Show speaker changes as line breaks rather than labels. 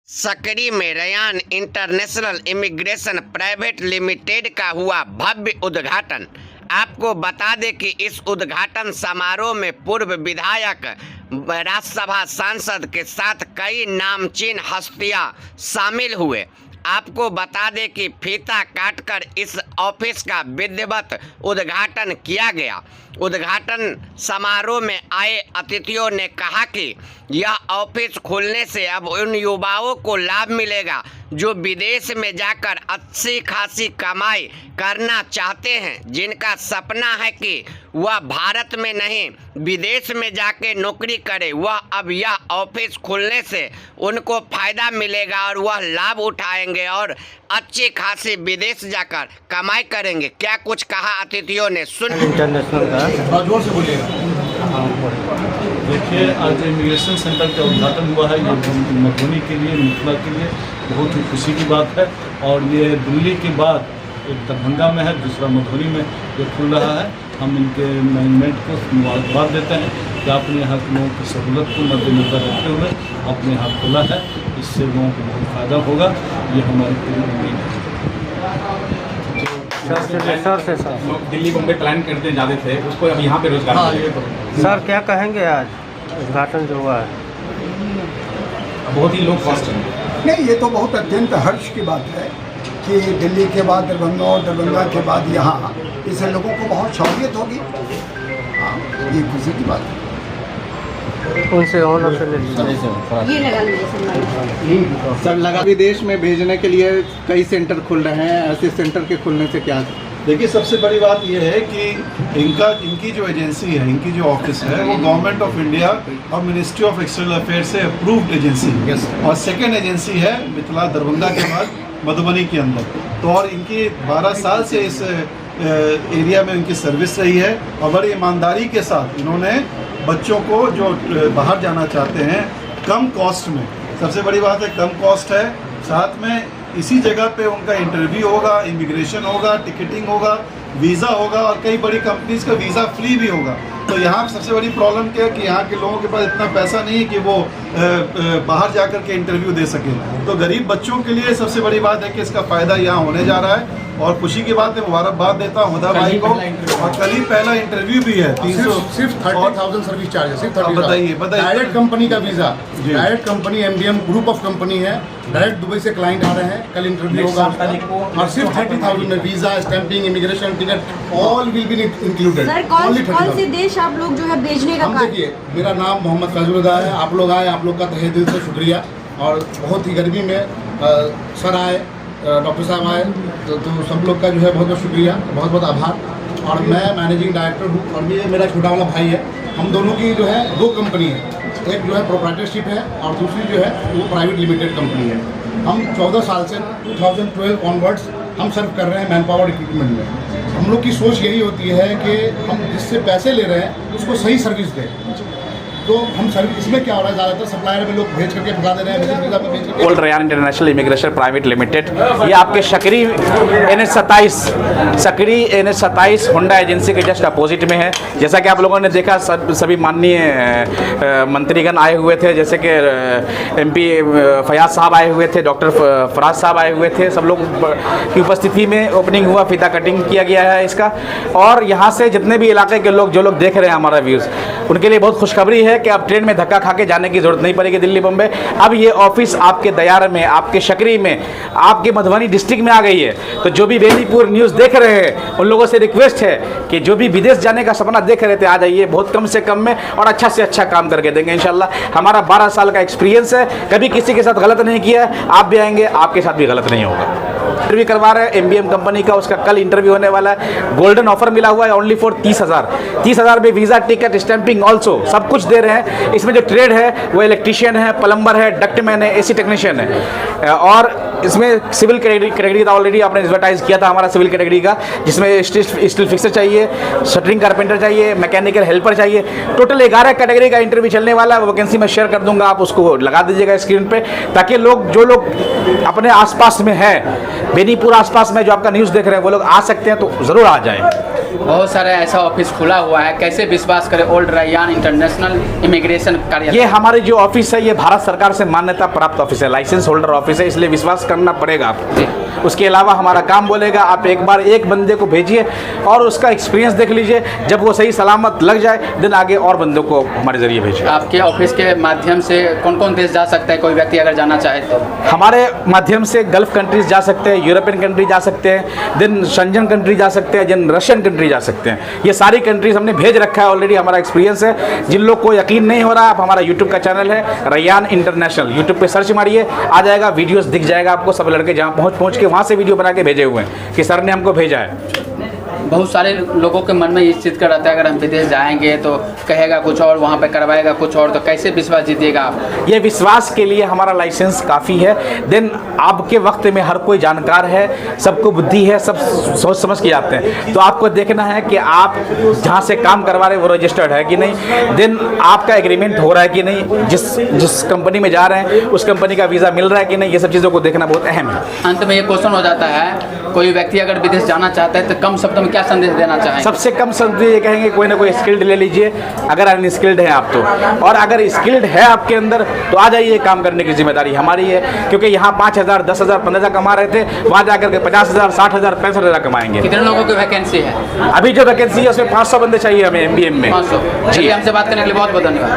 सकरी में Ryan international immigration private limited का हुआ भव्य उद्घाटन। आपको बता दें कि इस उद्घाटन समारोह में पूर्व विधायक, राज्यसभा सांसद के साथ कई नामचीन हस्तियां शामिल हुए। आपको बता दें कि फीता काटकर इस ऑफिस का विधिवत उद्घाटन किया गया। उद्घाटन समारोह में आए अतिथियों ने कहा कि यह ऑफिस खुलने से अब उन युवाओं को लाभ मिलेगा जो विदेश में जाकर अच्छी खासी कमाई करना चाहते हैं, जिनका सपना है कि वह भारत में नहीं विदेश में जाके नौकरी करे। वह अब यह ऑफिस खुलने से उनको फायदा मिलेगा और वह लाभ उठाएंगे और अच्छी खासी विदेश जाकर कमाई करेंगे। क्या कुछ कहा अतिथियों ने, सुन।
इंटरनेशनल का
जोर से बोलिएगा। देखिए, आज इमिग्रेशन सेंटर का उद्घाटन हुआ है। ये मधुबनी के लिए, मिथिला के लिए बहुत ही खुशी की बात है। और ये दिल्ली के बाद एक दरभंगा में है, दूसरा मधुबनी में ये खुल रहा है। हम इनके मैनेजमेंट को मुबारकबाद देते हैं कि आपने यहाँ के लोगों की सहूलत को मद्देनजर रखते हुए अपने यहाँ खोला है। इससे लोगों को बहुत फ़ायदा होगा, ये हमारी पूरी उम्मीद है।
सर
दिल्ली बम्बई प्लान करते जाते थे, उसको अब यहाँ पे रोजगार मिलेगा।
सर क्या कहेंगे आज उद्घाटन जो हुआ है?
बहुत ही लो कॉस्ट है।
नहीं, ये तो बहुत अत्यंत हर्ष की बात है कि दिल्ली के बाद दरभंगा और दरभंगा के बाद यहाँ, इससे लोगों को बहुत सहूलियत होगी। हाँ, ये खुशी की बात है।
उनसे ऑनर से ले लीजिए।
ये लगा लीजिए
सर, लगा विदेश में भेजने के लिए कई सेंटर खुल रहे हैं। ऐसे सेंटर के खुलने से क्या?
देखिए, सबसे बड़ी बात यह है कि इनकी जो एजेंसी है, इनकी जो ऑफिस है, वो गवर्नमेंट ऑफ इंडिया और मिनिस्ट्री ऑफ एक्सटर्नल अफेयर से अप्रूव्ड एजेंसी है। और सेकेंड एजेंसी है मिथिला, दरभंगा के बाद मधुबनी के अंदर। तो और इनकी 12 साल से इस एरिया में इनकी सर्विस रही है और बड़ी ईमानदारी के साथ इन्होंने बच्चों को जो बाहर जाना चाहते हैं कम कॉस्ट में, सबसे बड़ी बात है कम कॉस्ट है, साथ में इसी जगह पे उनका इंटरव्यू होगा, इमिग्रेशन होगा, टिकटिंग होगा, वीज़ा होगा और कई बड़ी कंपनीज का वीज़ा फ्री भी होगा। तो यहाँ सबसे बड़ी प्रॉब्लम क्या है कि यहाँ के लोगों के पास इतना पैसा नहीं है कि वो बाहर जाकर के इंटरव्यू दे सकें। तो गरीब बच्चों के लिए सबसे बड़ी बात है कि इसका फ़ायदा यहाँ होने जा रहा है और खुशी की बात है। मुबारकबाद देता हूँ हुदा भाई को। और कल ही पहला इंटरव्यू भी है। 300
सिर्फ 30,000 सर्विस चार्ज है।
बताइए
डायरेक्ट कंपनी का visa, direct company MDM group of company है, डायरेक्ट दुबई से क्लाइंट आ रहे हैं। कल इंटरव्यू होगा और सिर्फ 30,000 में visa, stamping, immigration, ticket all will be included.
Sir, कौन से देश आप लोग जो है भेजने का
हम देखिए, मेरा नाम मोहम्मद फैजुल्लाह है। आप लोग आए, आप लोग का तहे दिल से शुक्रिया। और बहुत ही गर्मी में सर आए, डॉक्टर साहब आए, तो सब लोग का जो है बहुत बहुत शुक्रिया, बहुत बहुत आभार। और मैं मैनेजिंग डायरेक्टर हूँ और ये मेरा छोटा वाला भाई है। हम दोनों की जो है 2 कंपनी है, एक जो है प्रोप्राइटरशिप है और दूसरी जो है वो प्राइवेट लिमिटेड कंपनी है। हम 14 साल से 2012 ऑनवर्ड्स हम सर्व कर रहे हैं मैन पावर रिक्रूटमेंट में। हम लोग की सोच यही होती है कि हम जिससे पैसे ले रहे हैं उसको सही सर्विस दें। तो हम सर्विस इसमें क्या हो रहा है, ज़्यादातर सप्लायर में लोग भेज करके भगा दे रहे हैं।
Old Ryan international immigration private limited, ये आपके सकरी NH27 होंडा एजेंसी के जस्ट अपोजिट में है। जैसा कि आप लोगों ने देखा, सभी माननीय मंत्रीगण आए हुए थे, जैसे कि MP फयाज साहब आए हुए थे, डॉक्टर फराज साहब आए हुए थे। सब लोग की उपस्थिति में ओपनिंग हुआ, फीता कटिंग किया गया है इसका। और यहाँ से जितने भी इलाके के लोग, जो लोग देख रहे हैं हमारा व्यूज़, उनके लिए बहुत खुशखबरी है कि अब ट्रेन में धक्का खा के जाने की जरूरत नहीं पड़ेगी दिल्ली बम्बई। अब ये ऑफिस आपके दयार में, आपके सकरी में, आपके मधुबनी डिस्ट्रिक्ट में आ गई है। तो जो भी बेनीपुर न्यूज़ देख रहे हैं उन लोगों से रिक्वेस्ट है कि जो भी विदेश जाने का सपना देख रहे थे, आ जाइए, बहुत कम से कम में और अच्छा से अच्छा काम करके देंगे इंशाल्लाह। हमारा 12 साल का एक्सपीरियंस है, कभी किसी के साथ गलत नहीं किया है। आप भी आएंगे, आपके साथ भी गलत नहीं होगा। इंटरव्यू करवा रहे हैं MBM कंपनी का, उसका कल इंटरव्यू होने वाला है। गोल्डन ऑफर मिला हुआ है ओनली फॉर 30,000 में वीज़ा, टिकट, स्टैंपिंग ऑल्सो सब कुछ दे रहे हैं। इसमें जो ट्रेड है वो इलेक्ट्रीशियन है, प्लम्बर है, डक्टमैन है, AC टेक्नीशियन है। और इसमें सिविल कैटेगरी का ऑलरेडी आपने एडवर्टाइज किया था हमारा सिविल कैटेगरी का, जिसमें स्टील फिक्सर चाहिए, शटरिंग कारपेंटर चाहिए, मैकेनिकल हेल्पर चाहिए। टोटल 11 कैटेगरी का इंटरव्यू चलने वाला है। वैकेंसी मैं शेयर कर दूंगा, आप उसको लगा दीजिएगा स्क्रीन पे, ताकि जो लोग अपने आसपास में है, बेनीपुर आसपास में जो आपका न्यूज़ देख रहे हैं, वो लोग आ सकते हैं, तो ज़रूर आ जाएं।
बहुत सारे ऐसा ऑफिस खुला हुआ है, कैसे विश्वास करें ओल्ड रैयान इंटरनेशनल इमिग्रेशन कार्यालय?
ये हमारी जो ऑफिस है ये भारत सरकार से मान्यता प्राप्त ऑफिस है, लाइसेंस होल्डर ऑफिस है, इसलिए विश्वास करना पड़ेगा आपको। उसके अलावा हमारा काम बोलेगा, आप एक बार एक बंदे को भेजिए और उसका एक्सपीरियंस देख लीजिए, जब वो सही सलामत लग जाए दिन आगे और बंदों को हमारे जरिए भेजिए।
आपके ऑफिस के माध्यम से कौन कौन देश जा सकता है, कोई व्यक्ति अगर जाना चाहे तो?
हमारे माध्यम से गल्फ कंट्रीज जा सकते हैं, यूरोपियन कंट्री जा सकते हैं, देन शंजन कंट्री जा सकते हैं, देन रशियन कंट्री जा सकते हैं। ये सारी कंट्रीज हमने भेज रखा है ऑलरेडी, हमारा एक्सपीरियंस है। जिन लोग को यकीन नहीं हो रहा, आप हमारा यूट्यूब का चैनल है रैयान इंटरनेशनल, यूट्यूब पे सर्च मारिए, आ जाएगा, वीडियोस दिख जाएगा आपको। सब लड़के जहाँ पहुँच के वहाँ से वीडियो बना के भेजे हुए हैं कि सर ने हमको भेजा है।
बहुत सारे लोगों के मन में इस चीज़ का रहता है अगर हम विदेश जाएंगे तो कहेगा कुछ और, वहाँ पे करवाएगा कुछ और, तो कैसे विश्वास जीतिएगा आप?
ये विश्वास के लिए हमारा लाइसेंस काफ़ी है। देन आपके वक्त में हर कोई जानकार है, सबको बुद्धि है, सब सोच समझ के आते हैं। तो आपको देखना है कि आप जहाँ से काम करवा रहे हैं वो रजिस्टर्ड है कि नहीं, देन आपका एग्रीमेंट हो रहा है कि नहीं, जिस कंपनी में जा रहे हैं उस कंपनी का वीज़ा मिल रहा है कि नहीं, ये सब चीज़ों को देखना बहुत अहम है।
अंत में ये क्वेश्चन हो जाता है, कोई व्यक्ति अगर विदेश जाना चाहता है तो कम शब्द में क्या संदेश देना चाहेंगे?
सबसे कम शब्द ये कहेंगे कोई ना कोई स्किल्ड ले लीजिए, अगर अनस्किल्ड है आप तो, और अगर स्किल्ड है आपके अंदर तो आ जाइए, काम करने की जिम्मेदारी हमारी है। क्योंकि यहाँ 5,000, 10,000, 15,000 कमा रहे थे, वहाँ जाकर के 50,000, 60,000, 65,000 कमाएंगे।
कितने लोगों की वैकेंसी है?
अभी जो वैकेंसी है उसमें 500 बंदे चाहिए हमें MBM में।
500। जी, हमसे बात करने के लिए बहुत बहुत धन्यवाद।